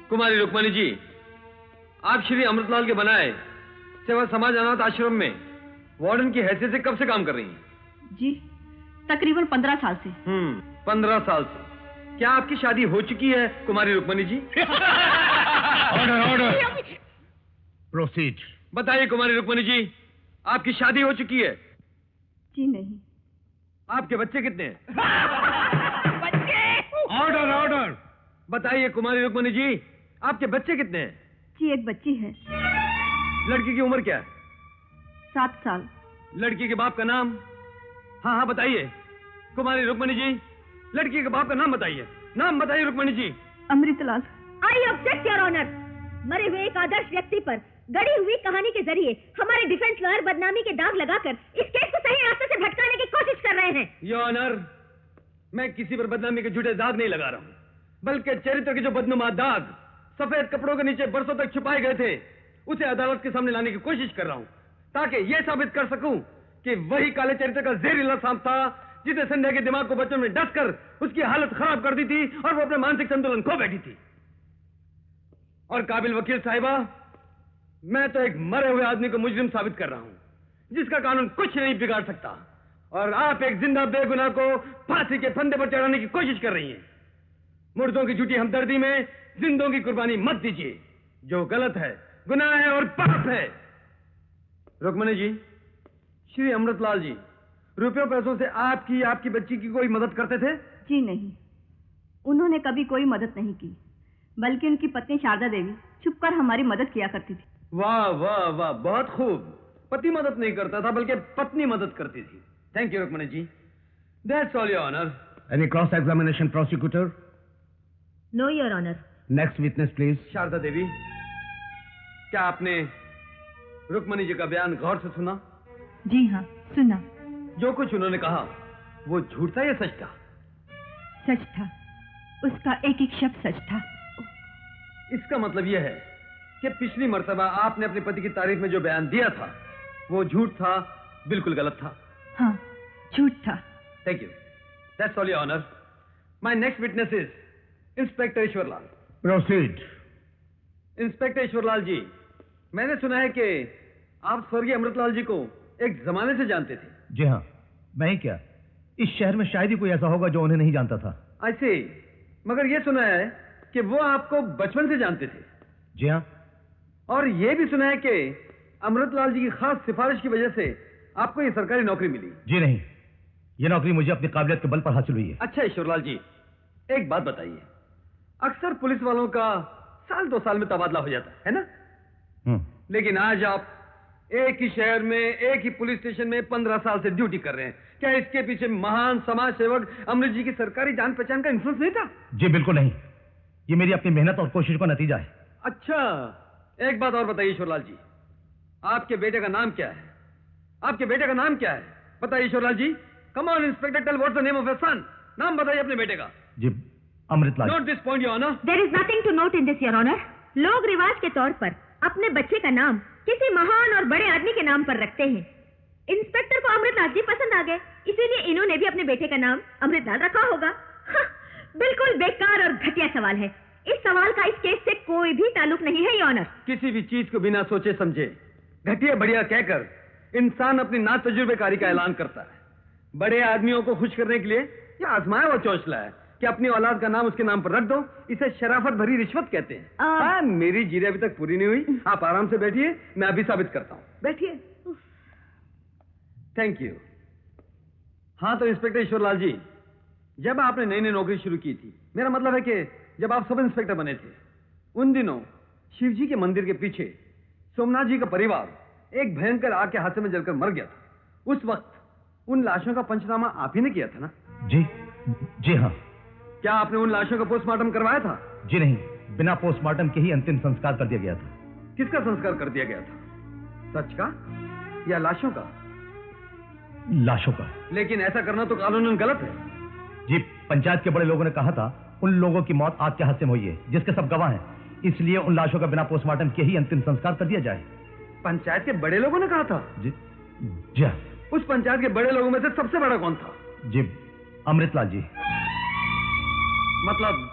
कुमारी रुक्मणी जी, आप श्री अमृतलाल के बनाए सेवा समाज अनाथ आश्रम में वार्डन की हैसियत से कब से काम कर रही हैं? जी, तकरीबन 15 साल से। 15 साल से। क्या आपकी शादी हो चुकी है कुमारी रुक्मणी जी? ऑर्डर। प्रोसीड। बताइए कुमारी रुक्मणी जी, आपकी शादी हो चुकी है? जी नहीं। आपके बच्चे कितने हैं? Order order. बताइए कुमारी रुक्मणी जी, आपके बच्चे कितने हैं? जी, एक बच्ची है। लड़की की उम्र क्या है? 7 साल। लड़की के बाप का नाम? हाँ हाँ बताइए कुमारी रुक्मणी जी, लड़की के बाप का नाम बताइए। नाम बताइए Rukmani ji. Amritlal. I object your honour. मरे हुए एक आदर्श व्यक्ति पर गढ़ी हुई कहानी के जरिए हमारे डिफेंस लॉयर बदनामी के दाग लगाकर इस केस को सही रास्ते से भटकाने की कोशिश कर रहे हैं। योर ऑनर, मैं किसी पर बदनामी के झूठे दाग नहीं लगा रहा हूं, बल्कि चरित्र के जो बदनुमा दाग सफेद कपड़ों के नीचे बरसों तक छुपाए गए थे, उसे अदालत के सामने लाने की कोशिश कर रहा हूं, ताकि यह साबित कर सकूं कि वही काले चरित्र का जहरीला सांप था जिसे संध्या के दिमाग को बच्चों में डसकर उसकी हालत खराब कर दी थी और वो अपने मानसिक संतुलन खो बैठी थी। और काबिल वकील साहिबा, मैं तो एक मरे हुए आदमी को मुजरिम साबित कर रहा हूं जिसका कानून कुछ नहीं बिगाड़ सकता, और आप एक जिंदा बेगुनाह को फांसी के फंदे पर चढ़ाने की कोशिश कर रही हैं। मुर्दों की झूठी हमदर्दी में जिंदों की कुर्बानी मत दीजिए, जो गलत है, गुनाह है और पाप है। रुक्मणी जी, श्री अमृतलाल जी रुपयों पैसों से आपकी बच्ची की कोई मदद करते थे? जी नहीं, उन्होंने कभी कोई मदद नहीं की, बल्कि उनकी पत्नी शारदा देवी छुपकर हमारी मदद किया करती थी। वाह वाह वाह, बहुत खूब। पति मदद नहीं करता था बल्कि पत्नी मदद करती थी। Thank you Rukmani ji, that's all your honour. Any cross examination prosecutor? No your honour. Next witness please. Sharda Devi, क्या आपने रुक्मणी जी का बयान गौर से सुना? जी हाँ, सुना। जो कुछ उन्होंने कहा वो झूठ था या सच था? सच था, उसका एक एक शब्द सच था। इसका मतलब यह है कि पिछली मर्तबा आपने अपने पति की तारीफ में जो बयान दिया था वो झूठ था, बिल्कुल गलत था। हाँ, झूठ था। Thank you, that's all your honour. My next witness is inspector Ishwarlal. Proceed. Inspector Ishwarlal ji, मैंने सुना है कि आप स्वर्गीय अमृतलाल जी को एक जमाने से जानते थे। जी हाँ, मैं ही क्या, इस शहर में शायद ही कोई ऐसा होगा जो उन्हें नहीं जानता था। ऐसे, मगर यह सुना है कि वो आपको बचपन से जानते थे। जी हाँ। और यह भी सुना है कि अमृतलाल जी की खास सिफारिश की वजह से आपको ये सरकारी नौकरी मिली। जी नहीं, ये नौकरी मुझे अपनी काबिलियत के बल पर हासिल हुई है। अच्छा ईश्वरलाल जी, एक बात बताइए, अक्सर पुलिस वालों का साल 2 साल में तबादला हो जाता है ना? लेकिन आज आप एक ही शहर में एक ही पुलिस स्टेशन में 15 साल से ड्यूटी कर रहे हैं। क्या इसके पीछे महान समाज सेवक अमृत जी की सरकारी जान पहचान का इंफ्लुएंस नहीं था? जी बिल्कुल नहीं, ये मेरी अपनी मेहनत और कोशिश का नतीजा है। अच्छा, एक बात और बताइए ईश्वरलाल जी, आपके बेटे का नाम क्या है? आपके बेटे का नाम क्या है? बताइए Ishwarlal ji. Come on inspector, tell what's the name of your son. नाम बताइए अपने बेटे का। जी, Amritlal. Note this point your honour. There is nothing to note in this your honour. लोग रिवाज के तौर पर अपने बच्चे का नाम किसी महान और बड़े आदमी के नाम पर रखते हैं। इंस्पेक्टर को अमृतलाल जी पसंद आ गए, इसीलिए इन्होंने भी अपने बेटे का नाम अमृतलाल रखा होगा। बिल्कुल बेकार और घटिया सवाल है। इस सवाल का इस केस से कोई भी ताल्लुक नहीं है योर ऑनर। किसी भी चीज को बिना सोचे समझे घटिया बढ़िया कहकर इंसान अपनी ना तजुर्बेकारी का ऐलान करता है। बड़े आदमियों को खुश करने के लिए यह आजमाया हुआ चौंचला है कि अपनी औलाद का नाम उसके नाम पर रख दो। इसे शराफत भरी रिश्वत कहते हैं। मेरी जीरे अभी तक पूरी नहीं हुई, आप आराम से बैठिए, मैं अभी साबित करता हूं। बैठिए। Thank you. हाँ तो इंस्पेक्टर ईश्वरलाल जी, जब आपने नई नई नौकरी शुरू की थी, मेरा मतलब है कि जब आप सब इंस्पेक्टर बने थे, उन दिनों शिवजी के मंदिर के पीछे सोमनाथ जी का परिवार एक भयंकर आग के हादसे में जलकर मर गया था। उस वक्त उन लाशों का पंचनामा आप ही ने किया था ना? जी हाँ। क्या आपने उन लाशों का पोस्टमार्टम करवाया था? जी नहीं, बिना पोस्टमार्टम के ही अंतिम संस्कार कर दिया गया था। किसका संस्कार कर दिया गया था, सच का या लाशों का? लाशों का। लेकिन ऐसा करना तो कानूनन गलत है। जी, पंचायत के बड़े लोगों ने कहा था उन लोगों की मौत आग के हादसे में हुई है जिसके सब गवाह हैं, इसलिए उन लाशों का बिना पोस्टमार्टम के ही अंतिम संस्कार कर दिया जाए। पंचायत के बड़े लोगों ने कहा था? जी हाँ। उस पंचायत के बड़े लोगों में से सबसे बड़ा कौन था? जी, अमृतलाल जी। मतलब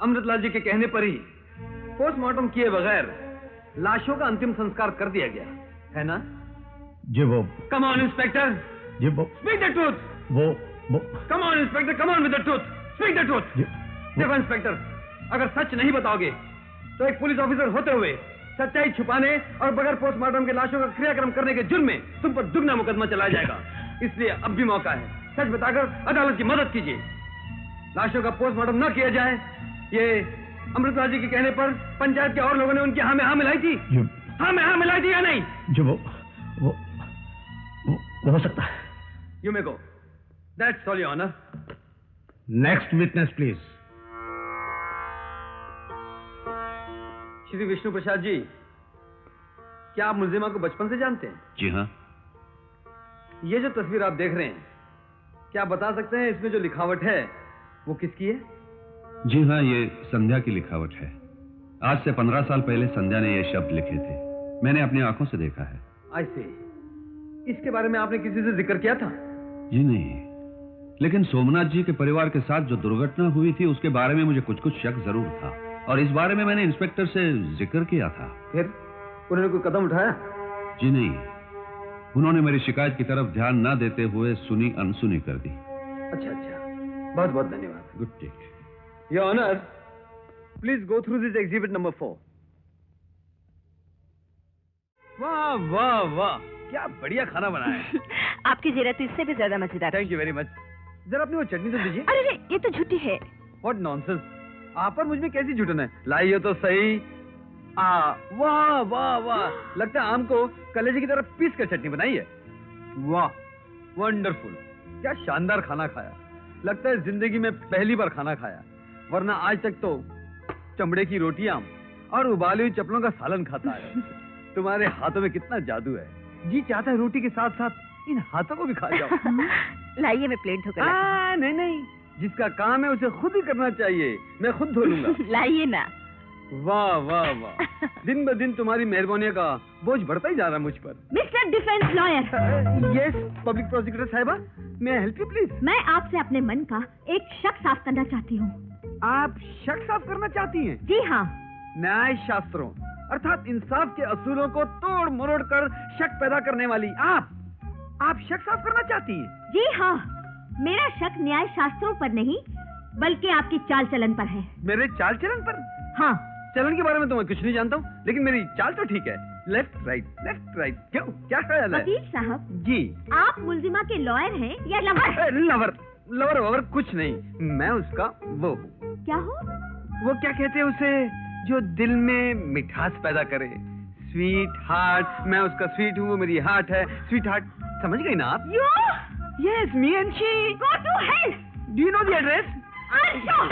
अमृतलाल जी के कहने पर ही पोस्टमार्टम किए बगैर लाशों का अंतिम संस्कार कर दिया गया है ना? जी वो कम ऑन इंस्पेक्टर, जी वो स्पीक द ट्रूथ। वो come on inspector, come on with the truth, speak the truth. देखो इंस्पेक्टर, अगर सच नहीं बताओगे तो एक पुलिस ऑफिसर होते हुए सच्चाई छुपाने और बगैर पोस्टमार्टम के लाशों का क्रियाक्रम करने के जुर्म में तुम पर दुगना मुकदमा चलाया जाएगा। इसलिए अब भी मौका है, सच बताकर अदालत की मदद कीजिए। लाशों का पोस्टमार्टम न किया जाए, ये अमृतलाल जी के कहने पर पंचायत के और लोगों ने उनकी हाँ में हाँ मिलाई थी। हाँ में हाँ मिलाई थी या नहीं? जो वो हो सकता है। You may go. That's all your honour. Next witness please. Shri Vishnu Prasad ji, क्या आप मुलजिमा को बचपन से जानते हैं? जी हाँ। ये जो तस्वीर आप देख रहे हैं, क्या आप बता सकते हैं इसमें जो लिखावट है वो किसकी है? जी हाँ, ये संध्या की लिखावट है। आज से 15 साल पहले संध्या ने ये शब्द लिखे थे। मैंने अपनी आंखों से देखा है। आई सी। इसके बारे में आपने किसी से जिक्र किया था? जी नहीं, लेकिन सोमनाथ जी के परिवार के साथ जो दुर्घटना हुई थी उसके बारे में मुझे कुछ शक जरूर था, और इस बारे में मैंने इंस्पेक्टर से जिक्र किया था। फिर उन्होंने कोई कदम उठाया? जी नहीं, उन्होंने मेरी शिकायत की तरफ ध्यान न देते हुए सुनी अनसुनी कर दी। अच्छा अच्छा, बहुत बहुत धन्यवाद। Good day. Your honour, please go through this exhibit number 4। वाह वाह वाह, क्या बढ़िया खाना बनाया है। आपकी जीरा तो इससे भी ज्यादा मजेदार। Thank you very much. जरा अपनी वो चटनी तो दीजिए। अरे ये तो झूठी है। व्हाट नॉनसेंस, आप पर मुझ में कैसी झूठन है? लाइए तो सही। वाह वाह वाह, लगता है आम को कलेजे की तरह पीस कर चटनी बनाई है। वाह, वंडरफुल, क्या शानदार खाना खाया। लगता है जिंदगी में पहली बार खाना खाया, वरना आज तक तो चमड़े की रोटियां और उबाली हुई चपलों का सालन खाता है। तुम्हारे हाथों में कितना जादू है, जी चाहता है रोटी के साथ साथ इन हाथों को भी खा जाओ। लाइए मैं प्लेट धोकर नहीं नहीं, जिसका काम है उसे खुद ही करना चाहिए, मैं खुद धो लूंगा। लाइए ना। वाह वाह वाह, दिन ब दिन तुम्हारी मेहरबानी का बोझ बढ़ता ही जा रहा है मुझ पर। Mister defence lawyer, yes public prosecutor साहिबा, मैं हेल्प यू प्लीज। मैं आपसे अपने मन का एक शक साफ करना चाहती हूँ। आप शक साफ करना चाहती हैं? जी हाँ। न्याय शास्त्रों अर्थात इंसाफ के असूलों को तोड़ मरोड़ कर शक पैदा करने वाली आप शक साफ करना चाहती हैं? जी हाँ, मेरा शक न्याय शास्त्रों पर नहीं बल्कि आपकी चाल चलन पर है। मेरे चाल चलन पर? हाँ। चलन के बारे में तो मैं कुछ नहीं जानता हूँ, लेकिन मेरी चाल तो ठीक है। लेफ्ट राइट, क्यों, क्या ख्याल है? वकील साहब जी, आप मुलजिमा के लॉयर हैं या लवर? लवर कुछ नहीं, मैं उसका वो हूँ। क्या हो? वो क्या कहते हैं उसे, जो दिल में मिठास पैदा करे, स्वीट हार्ट। मैं उसका स्वीट हूँ, वो मेरी हार्ट है। स्वीट हार्ट, समझ गई ना आप? You? Yes, me and she. Go to hell. Do you know the address? Answer.